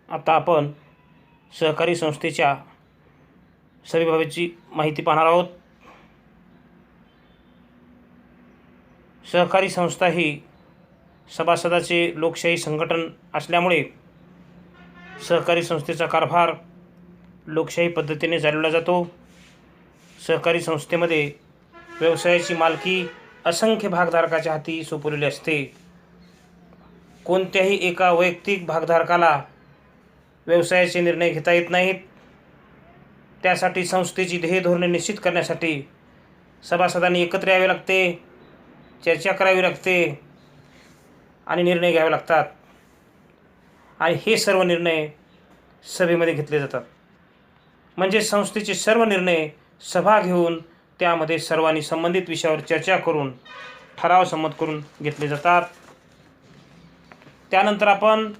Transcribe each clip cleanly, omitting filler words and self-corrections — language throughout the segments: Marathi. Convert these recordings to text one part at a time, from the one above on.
आता आपण सहकारी संस्थेच्या सभेबाबतची माहिती पाहणार आहोत. सहकारी संस्था ही सभासदाचे लोकशाही संघटन असल्यामुळे सहकारी संस्थेचा कारभार लोकशाही पद्धतीने चालवला जातो. सहकारी संस्थेमध्ये व्यवसायाची मालकी असंख्य भागधारकाच्या हाती सोपवलेली असते. कोणत्याही एका वैयक्तिक भागधारकाला व्यवसायाचे निर्णय घेता येत नाहीत. त्यासाठी संस्थेची ध्येय धोरणे निश्चित करण्यासाठी सभासदांनी एकत्र यावे लागते, चर्चा करावी लागते आणि निर्णय घ्यावे लागतात. आणि हे सर्व निर्णय सभेमध्ये घेतले जातात. म्हणजे संस्थेचे सर्व निर्णय सभा घेऊन त्यामध्ये सर्वांनी संबंधित विषयावर चर्चा करून ठराव संमत करून घेतले जातात. त्यानंतर आपण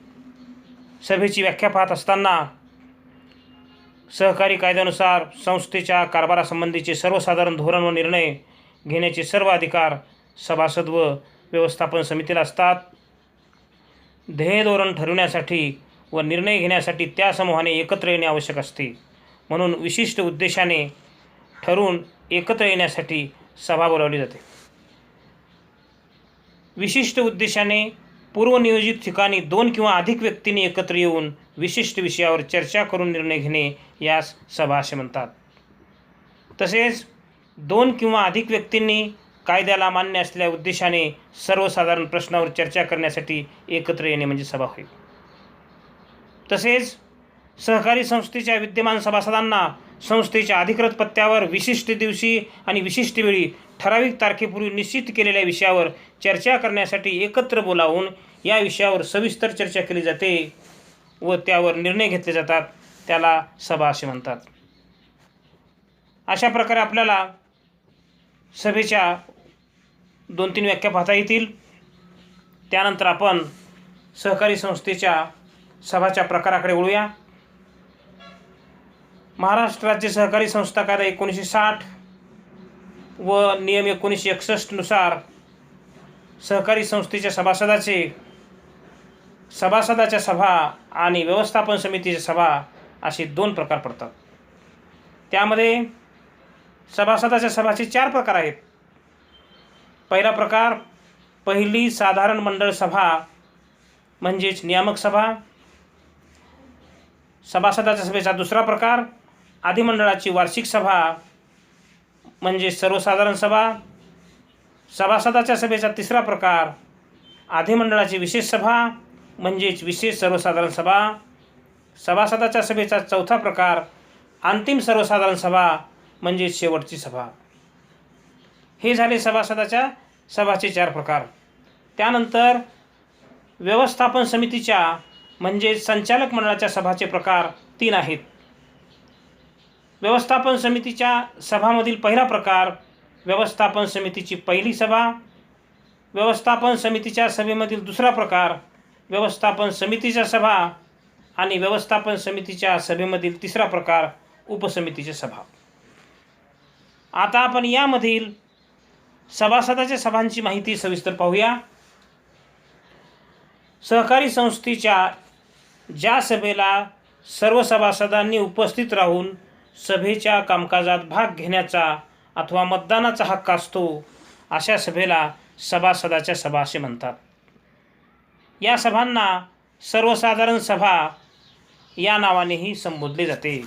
सभेची व्याख्या पाहत असताना सहकारी कायद्यानुसार संस्थेच्या कारभारासंबंधीचे सर्वसाधारण धोरण व निर्णय घेण्याचे सर्व अधिकार सभासद व व्यवस्थापन समितीला असतात. ध्येय धोरण ठरविण्यासाठी व निर्णय घेण्यासाठी त्या समूहाने एकत्र येणे आवश्यक असते. म्हणून विशिष्ट उद्देशाने ठरवून एकत्र येण्यासाठी सभा बोलावली जाते. विशिष्ट उद्देशाने पूर्वनियोजित ठिकाणी 2 किंवा अधिक व्यक्तींनी एकत्र येऊन विशिष्ट विषयावर चर्चा करून निर्णय घेणे यास सभा असे म्हणतात. तसेच 2 किंवा अधिक व्यक्तींनी कायद्याला मान्य असलेल्या उद्देशाने सर्वसाधारण प्रश्नावर चर्चा करण्यासाठी एकत्र येणे म्हणजे सभा होय. तसेच सहकारी संस्थेच्या विद्यमान सभासदांना संस्थेच्या अधिकृत पत्त्यावर विशिष्ट दिवशी आणि विशिष्ट वेळी ठराविक तारखेपूर्वी निश्चित केलेल्या विषयावर चर्चा करण्यासाठी एकत्र बोलावून या विषयावर सविस्तर चर्चा केली जाते व त्यावर निर्णय घेतले जातात. त्याला सभा असे म्हणतात. अशा प्रकारे आपल्याला सभेच्या 2-3 व्याख्या पाहता येतील. त्यानंतर आपण सहकारी संस्थेच्या सभाच्या प्रकाराकडे वळूया. महाराष्ट्र राज्य सहकारी संस्था कायदा 1960 व नियम 1961 नुसार सहकारी संस्थेच्या सभासदाच्या सभा आणि व्यवस्थापन समितीच्या सभा असे 2 प्रकार पडतात. त्यामध्ये सभासदाच्या सभाचे 4 प्रकार आहेत. पहिला प्रकार पहिली साधारण मंडळ सभा म्हणजेच नियामक सभा. सभासदाच्या सभेचा दुसरा प्रकार अधिमंडळाची वार्षिक सभा म्हणजे सर्वसाधारण सभा. सभासदाच्या सभेचा तिसरा प्रकार अधिमंडळाची विशेष सभा म्हणजेच विशेष सर्वसाधारण सभा. सभासदाच्या सभेचा चौथा प्रकार अंतिम सर्वसाधारण सभा म्हणजे शेवटची सभा. हे झाले सभासदाच्या सभाचे 4 प्रकार. त्यानंतर व्यवस्थापन समितीच्या म्हणजे संचालक मंडळाच्या सभाचे प्रकार 3 आहेत. व्यवस्थापन समितीच्या सभामधील पहिला प्रकार व्यवस्थापन समितीची पहिली सभा. व्यवस्थापन समितीच्या सभेमधील दुसरा प्रकार व्यवस्थापन समितीच्या सभा आणि व्यवस्थापन समितीच्या सभेमधील तिसरा प्रकार उपसमितीची सभा. आता आपण यामधील सभासदाच्या सभांची माहिती सविस्तर पाहूया. सहकारी संस्थेच्या ज्या सभेला सर्व सभासदांनी उपस्थित राहून सभेच्या कामकाजात भाग घेण्याचा अथवा मतदानाचा हक्क असतो अशा सभेला सभासदाच्या सभा असे म्हणतात. या सभांना सर्वसाधारण सभा या नावानेही संबोधले जाते.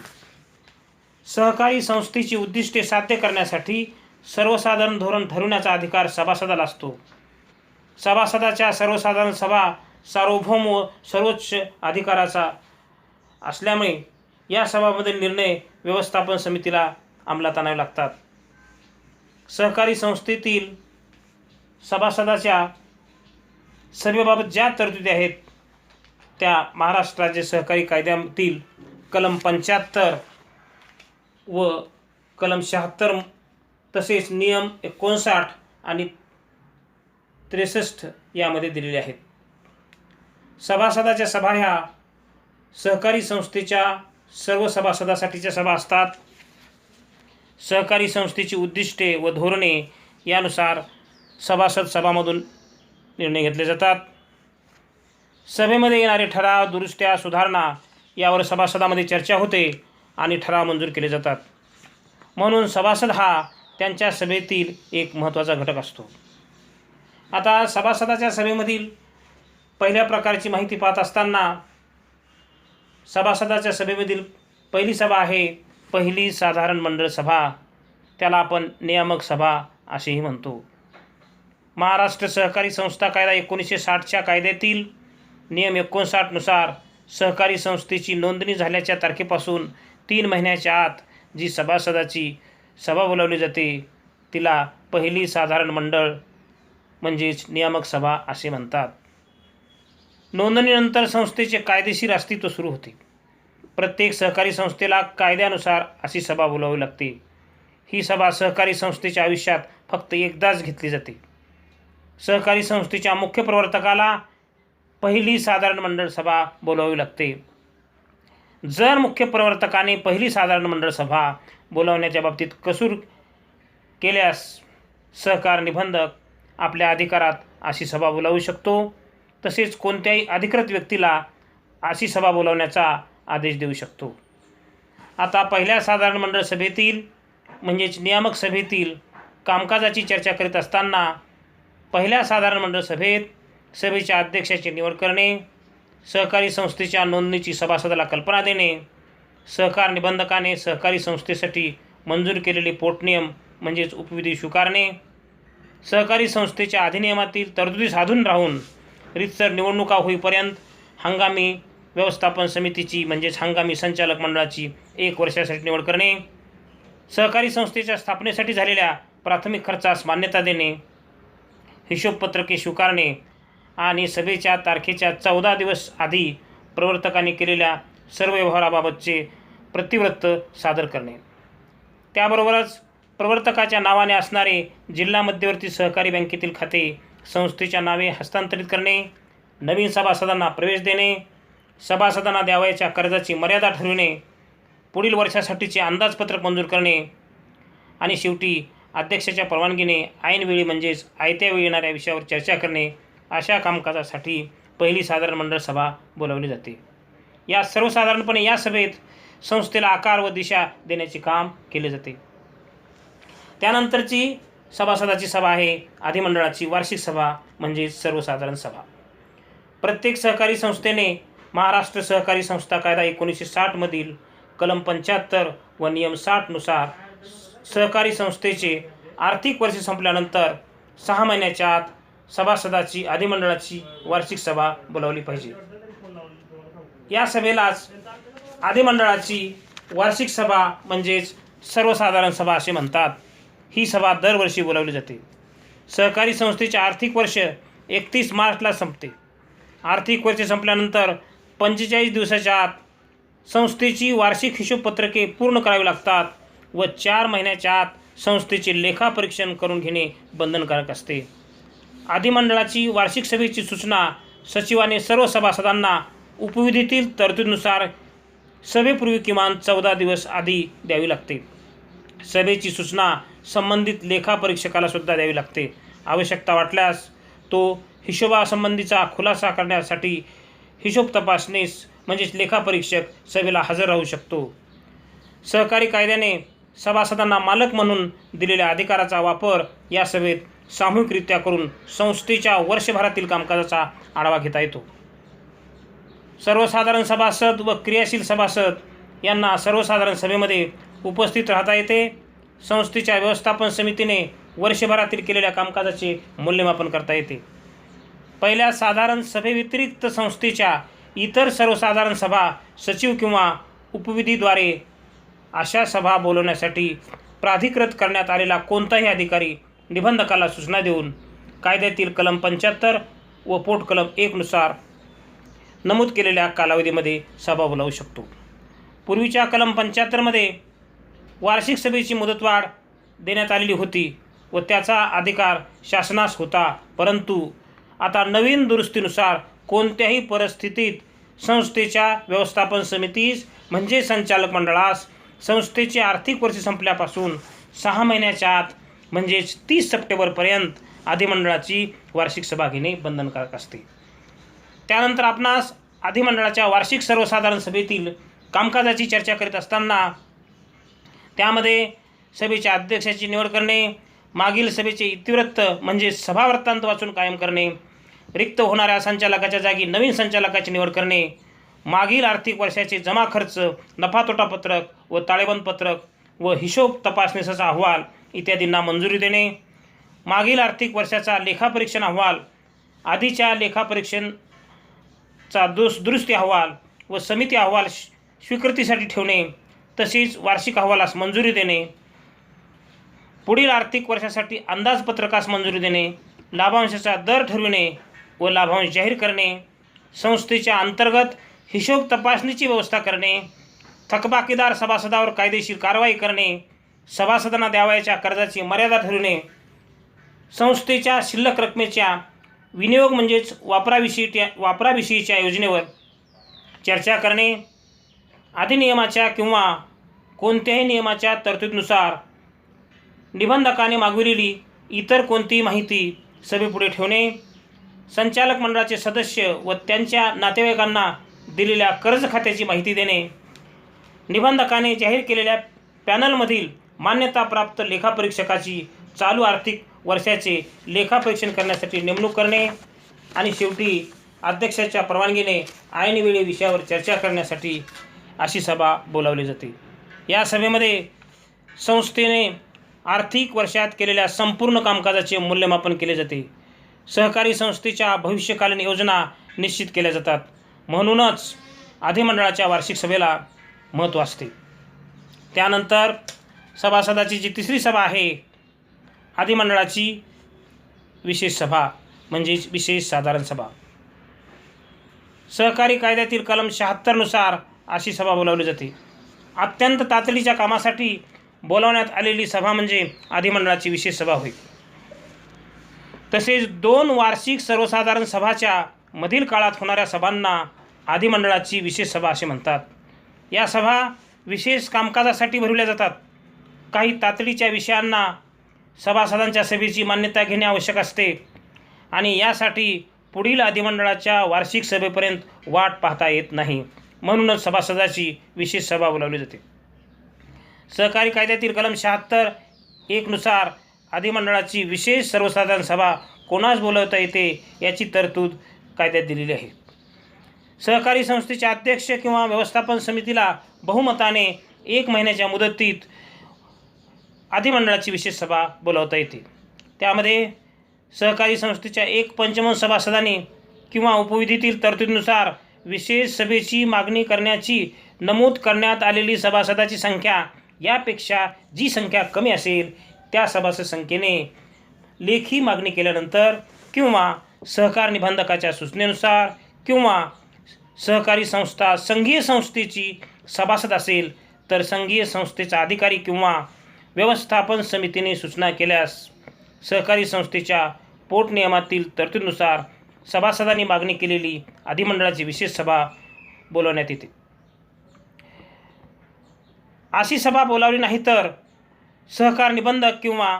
सहकारी संस्थेची उद्दिष्टे साध्य करण्यासाठी सर्वसाधारण धोरण ठरवण्याचा अधिकार सभासदाला असतो. सभासदाच्या सर्वसाधारण सभा सार्वभौम व सर्वोच्च अधिकाराचा असल्यामुळे या सभामधील निर्णय व्यवस्थापन समितीला अंमलात आणावे लागतात. सहकारी संस्थेतील सभासदाच्या सभेबाबत ज्या तरतुदी आहेत त्या महाराष्ट्र राज्य सहकारी कायद्यातील कलम 75 व कलम 76 तसेच नियम 59 आणि 63 यामध्ये दिलेले आहेत. सभासदाच्या सभा ह्या सहकारी संस्थेच्या सर्व सभासदासाठीच्या सभा असतात. सहकारी संस्थेची उद्दिष्टे व धोरणे यानुसार सभासद सभामधून निर्णय घेतले जातात. सभेमध्ये येणारे ठराव, दुरुस्त्या, सुधारणा यावर सभासदामध्ये चर्चा होते आणि ठराव मंजूर केले जातात. म्हणून सभासद हा त्यांच्या सभेतील एक महत्त्वाचा घटक असतो. आता सभासदाच्या सभेमधील पहिल्या प्रकारची माहिती पाहत असताना सभासदाच्या सभेमधील पहिली सभा आहे पहिली साधारण मंडळ सभा. त्याला आपण नियामक सभा असेही म्हणतो. महाराष्ट्र सहकारी संस्था कायदा 1960च्या कायद्यातील नियम 59 नुसार सहकारी संस्थेची नोंदणी झाल्याच्या तारखेपासून 3 महिन्याच्या आत जी सभासदाची सभा बोलावली जाते तिला पहिली साधारण मंडळ म्हणजेच नियामक सभा असे म्हणतात. नोंदणीनंतर संस्थेचे कायदेशीर अस्तित्व सुरू होते. प्रत्येक सहकारी संस्थेला कायद्यानुसार अशी सभा बोलावी लागते. ही सभा सहकारी संस्थेच्या आयुष्यात फक्त एकदाच घेतली जाते. सहकारी संस्थेच्या मुख्य प्रवर्तकाला पहिली साधारण मंडळ सभा बोलावी लागते. जर मुख्य प्रवर्तकाने पहिली साधारण मंडळ सभा बोलावण्याच्या बाबतीत कसूर केल्यास सहकार निबंधक आपल्या अधिकारात अशी सभा बोलावू शकतो. तसेच कोणत्याही अधिकृत व्यक्तीला अशी सभा बोलावण्याचा आदेश देऊ शकतो. आता पहिल्या साधारण मंडळ सभेतील म्हणजेच नियामक सभेतील कामकाजाची चर्चा करीत असताना पहिल्या साधारण मंडळ सभेत सभेच्या अध्यक्षाची निवड करणे, सहकारी संस्थेच्या नोंदणीची सभासदाला कल्पना देणे, सहकार निबंधकाने सहकारी संस्थेसाठी मंजूर केलेले पोटनियम म्हणजेच उपविधी स्वीकारणे, सहकारी संस्थेच्या अधिनियमातील तरतुदी साधून राहून रीतसर निवडणुका होईपर्यंत हंगामी व्यवस्थापन समितीची म्हणजेच हंगामी संचालक मंडळाची 1 वर्षासाठी निवड करणे, सहकारी संस्थेच्या स्थापनेसाठी झालेल्या प्राथमिक खर्चास मान्यता देणे, हिशोबपत्रके स्वीकारणे आणि सभेच्या तारखेच्या 14 दिवस आधी प्रवर्तकाने केलेल्या सर्व व्यवहाराबाबतचे प्रतिवृत्त सादर करणे. त्याबरोबरच प्रवर्तकाच्या नावाने असणारे जिल्हा मध्यवर्ती सहकारी बँकेतील खाते संस्थेच्या नावे हस्तांतरित करणे, नवीन सभासदांना प्रवेश देणे, सभासदांना द्यावयाच्या कर्जाची मर्यादा ठरविणे, पुढील वर्षासाठीचे अंदाजपत्रक मंजूर करणे आणि शेवटी अध्यक्षाच्या परवानगीने ऐनवेळी म्हणजेच आयत्या वेळी येणाऱ्या विषयावर चर्चा करणे अशा कामकाजासाठी पहिली साधारण मंडळ सभा बोलावली जाते. या सर्वसाधारणपणे या सभेत संस्थेला आकार व दिशा देण्याचे काम केले जाते. त्यानंतरची सभासदाची सभा आहे अधिमंडळाची वार्षिक सभा म्हणजेच सर्वसाधारण सभा. प्रत्येक सहकारी संस्थेने महाराष्ट्र सहकारी संस्था कायदा 1960 मधील कलम 75 व नियम 60 नुसार सहकारी संस्थेचे आर्थिक वर्ष संपल्यानंतर 6 महिन्याच्या आत सभासदाची अधिमंडळाची वार्षिक सभा बोलावली पाहिजे. या सभेलाच अधिमंडळाची वार्षिक सभा म्हणजेच सर्वसाधारण सभा असे म्हणतात. ही सभा दरवर्षी बोलावली जाते. सहकारी संस्थेचे आर्थिक वर्ष 31 मार्चला संपते. आर्थिक वर्ष संपल्यानंतर 45 दिवसाच्या आत संस्थेची वार्षिक हिशोबपत्रके पूर्ण करावी लागतात व 4 महिन्याच्या आत संस्थेचे लेखापरीक्षण करून घेणे बंधनकारक असते. अधिमंडळाची वार्षिक सभेची सूचना सचिवाने सर्व सभासदांना उपविधीतील तरतुदीनुसार सभेपूर्वी किमान 14 दिवस आधी द्यावी लागते. सभेची सूचना संबंधित लेखापरीक्षकाला सुद्धा द्यावी लागते. आवश्यकता वाटल्यास तो हिशोबासंबंधीचा खुलासा करण्यासाठी हिशोब तपासणीस म्हणजेच लेखापरीक्षक सभेला हजर राहू शकतो. सहकारी कायद्याने सभासदांना मालक म्हणून दिलेल्या अधिकाराचा वापर या सभेत सामूहिकरित्या करून संस्थेच्या वर्षभरातील कामकाजाचा आढावा घेता येतो. सर्वसाधारण सभासद व क्रियाशील सभासद यांना सर्वसाधारण सभेमध्ये उपस्थित राहता येते. संस्थेच्या व्यवस्थापन समितीने वर्षभरातील केलेल्या कामकाजाचे मूल्यमापन करता येते. पहिल्या साधारण सभेव्यतिरिक्त संस्थेच्या इतर सर्वसाधारण सभा सचिव किंवा उपविधीद्वारे अशा सभा बोलवण्यासाठी प्राधिकृत करण्यात आलेला कोणताही अधिकारी निबंधकाला सूचना देऊन कायद्यातील कलम 75 व पोट कलम 1 नुसार नमूद केलेल्या कालावधीमध्ये सभा बोलावू शकतो. पूर्वीच्या कलम 75 मध्ये वार्षिक सभेची मुदतवाढ देण्यात आलेली होती व त्याचा अधिकार शासनास होता. परंतु आता नवीन दुरुस्तीनुसार कोणत्याही परिस्थितीत संस्थेच्या व्यवस्थापन समितीस म्हणजे संचालक मंडळास संस्थेचे आर्थिक वर्ष संपल्यापासून 6 महिन्याच्या आत म्हणजेच 30 सप्टेंबरपर्यंत अधिमंडळाची वार्षिक सभा घेणे बंधनकारक असते. त्यानंतर आपणास अधिमंडळाच्या वार्षिक सर्वसाधारण सभेतील कामकाजाची चर्चा करीत असताना त्यामध्ये सभेच्या अध्यक्षाची निवड करणे, मागील सभेचे इतिवृत्त म्हणजे सभा वृत्तांत वाचून कायम करणे, रिक्त होणाऱ्या संचालकाच्या जागी नवीन संचालकाची निवड करणे, मागील आर्थिक वर्षाचे जमा खर्च, नफा-तोटा पत्रक व ताळेबंद पत्रक व हिशोब तपासणीचा अहवाल इत्यादींना मंजुरी देणे, मागील आर्थिक वर्षाचा लेखापरीक्षण अहवाल, आधीच्या लेखापरीक्षणचा दुरुस्ती अहवाल व समिती अहवाल स्वीकृतीसाठी ठेवणे, तसेच वार्षिक अहवालास मंजुरी देणे, पुढील आर्थिक वर्षासाठी अंदाजपत्रकास मंजुरी देणे, लाभांशाचा दर ठरविणे व लाभांश जाहीर करणे, संस्थेच्या अंतर्गत हिशोब तपासणीची व्यवस्था करणे, थकबाकीदार सभासदावर कायदेशीर कारवाई करणे, सभासदांना द्यावयाच्या कर्जाची मर्यादा ठरविणे, संस्थेच्या शिल्लक रकमेच्या विनियोग म्हणजेच वापराविषयीच्या योजनेवर चर्चा करणे, अधिनियमाच्या किंवा कोणत्याही नियमाच्या तरतुदीनुसार निबंधकाने मागविलेली इतर कोणतीही माहिती सभेपुढे ठेवणे, संचालक मंडळाचे सदस्य व त्यांच्या नातेवाईकांना दिलेल्या कर्ज खात्याची माहिती देणे, निबंधकाने जाहीर केलेल्या पॅनलमधील मान्यताप्राप्त लेखापरीक्षकाची चालू आर्थिक वर्षाचे लेखापरीक्षण करण्यासाठी नेमणूक करणे आणि शेवटी अध्यक्षाच्या परवानगीने ऐनवेळी विषयावर चर्चा करण्यासाठी अशी सभा बोलावली जाते. या सभेमध्ये संस्थेने आर्थिक वर्षात केलेल्या संपूर्ण कामकाजाचे मूल्यमापन केले जाते. सहकारी संस्थेच्या भविष्यकालीन योजना निश्चित केल्या जातात. म्हणूनच अधिमंडळाच्या वार्षिक सभेला महत्त्व असते. त्यानंतर सभासदाची जी तिसरी सभा आहे अधिमंडळाची विशेष सभा म्हणजेच विशेष साधारण सभा. सहकारी कायद्यातील कलम 76 नुसार अशी सभा बोलावली जाते. अत्यंत तातडीच्या कामासाठी बोलावण्यात आलेली सभा म्हणजे अधिमंडळाची विशेष सभा होय. तसेच 2 वार्षिक सर्वसाधारण सभाच्या मधील काळात होणाऱ्या सभांना अधिमंडळाची विशेष सभा असे म्हणतात. या सभा विशेष कामकाजासाठी भरवल्या जातात. काही तातडीच्या विषयांना सभासदांच्या सभेची मान्यता घेणे आवश्यक असते आणि यासाठी पुढील अधिमंडळाच्या वार्षिक सभेपर्यंत वाट पाहता येत नाही. म्हणूनच सभासदाची विशेष सभा बोलावली जाते. सहकारी कायद्यातील कलम 76(1) नुसार अधिमंडळाची विशेष सर्वसाधारण सभा कोणास बोलवता येते याची तरतूद कायद्यात दिलेली आहे. सहकारी संस्थेचे अध्यक्ष किंवा व्यवस्थापन समितीला बहुमताने 1 महिन्याच्या मुदतीत अधिमंडळाची विशेष सभा बोलावता येते. त्यामध्ये सहकारी संस्थेच्या 1/5 सभासदांनी किंवा उपविधीतील तरतुदीनुसार विशेष सभेची मागणी करण्याची नमूद करण्यात आलेली सभासदाची संख्या यापेक्षा जी संख्या कमी असेल त्या सभासद संख्येने लेखी मागणी केल्यानंतर किंवा सहकार निबंधकाच्या सूचनेनुसार किंवा सहकारी संस्था संघीय संस्थेची सभासद असेल तर संघीय संस्थेचा अधिकारी किंवा व्यवस्थापन समितीने सूचना केल्यास सहकारी संस्थेच्या पोटनियमातील तरतुदीनुसार सभासदांनी मागणी केलेली अधिमंडळाची विशेष सभा बोलवण्यात येते. अशी सभा बोलावली नाही तर सहकार निबंधक किंवा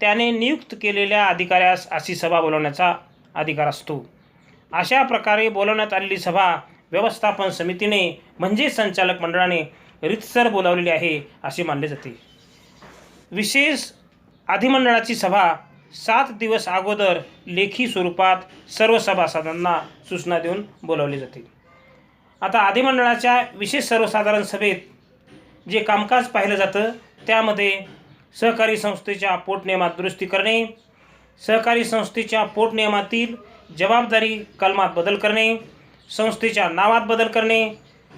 त्याने नियुक्त केलेल्या अधिकाऱ्यास अशी सभा बोलवण्याचा अधिकार असतो. अशा प्रकारे बोलवण्यात आलेली सभा व्यवस्थापन समितीने म्हणजे संचालक मंडळाने रीतसर बोलावलेली आहे असे मानले जाते. विशेष अधिमंडळाची सभा 7 दिवस अगोदर लेखी स्वरूपात सर्व सभासदांना सूचना देऊन बोलावली जाते. आता अधिमंडळाच्या विशेष सर्वसाधारण सभेत जे कामकाज पाहिलं जातं त्यामध्ये सहकारी संस्थेच्या पोटनियमात दुरुस्ती करणे, सहकारी संस्थेच्या पोटनियमातील जबाबदारी कलमात बदल करणे, संस्थेच्या नावात बदल करणे,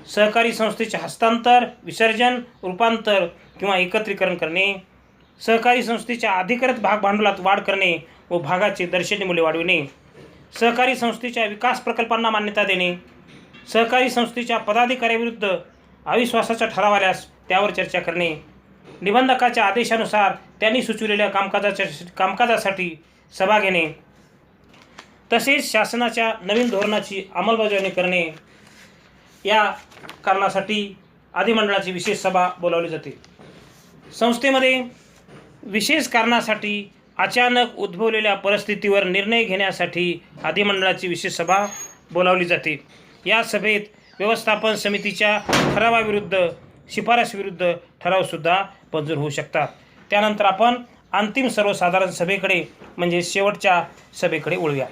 सहकारी संस्थेचे हस्तांतर, विसर्जन, रूपांतर किंवा एकत्रीकरण करणे, सहकारी संस्थेच्या अधिकृत भाग भांडवलात वाढ करणे व भागाचे दर्शनी मूल्य वाढविणे, सहकारी संस्थेच्या विकास प्रकल्पांना मान्यता देणे, सहकारी संस्थेच्या पदाधिकाऱ्याविरुद्ध अविश्वासाचा ठराव आल्यास त्यावर चर्चा करणे, निबंधकाच्या आदेशानुसार त्यांनी सुचविलेल्या कामकाजासाठी सभा घेणे, तसेच शासनाच्या नवीन धोरणाची अंमलबजावणी करणे या कारणासाठी अधिमंडळाची विशेष सभा बोलावली जाते. संस्थेमध्ये विशेष कारणासाठी अचानक उद्भवलेल्या परिस्थितीवर निर्णय घेण्यासाठी अधिमंडळाची विशेष सभा बोलावली जाते. या सभेत व्यवस्थापन समितीच्या ठरावाविरुद्ध शिफारसीविरुद्ध ठरावसुद्धा मंजूर होऊ शकतात. त्यानंतर आपण अंतिम सर्वसाधारण सभेकडे म्हणजे शेवटच्या सभेकडे वळूया.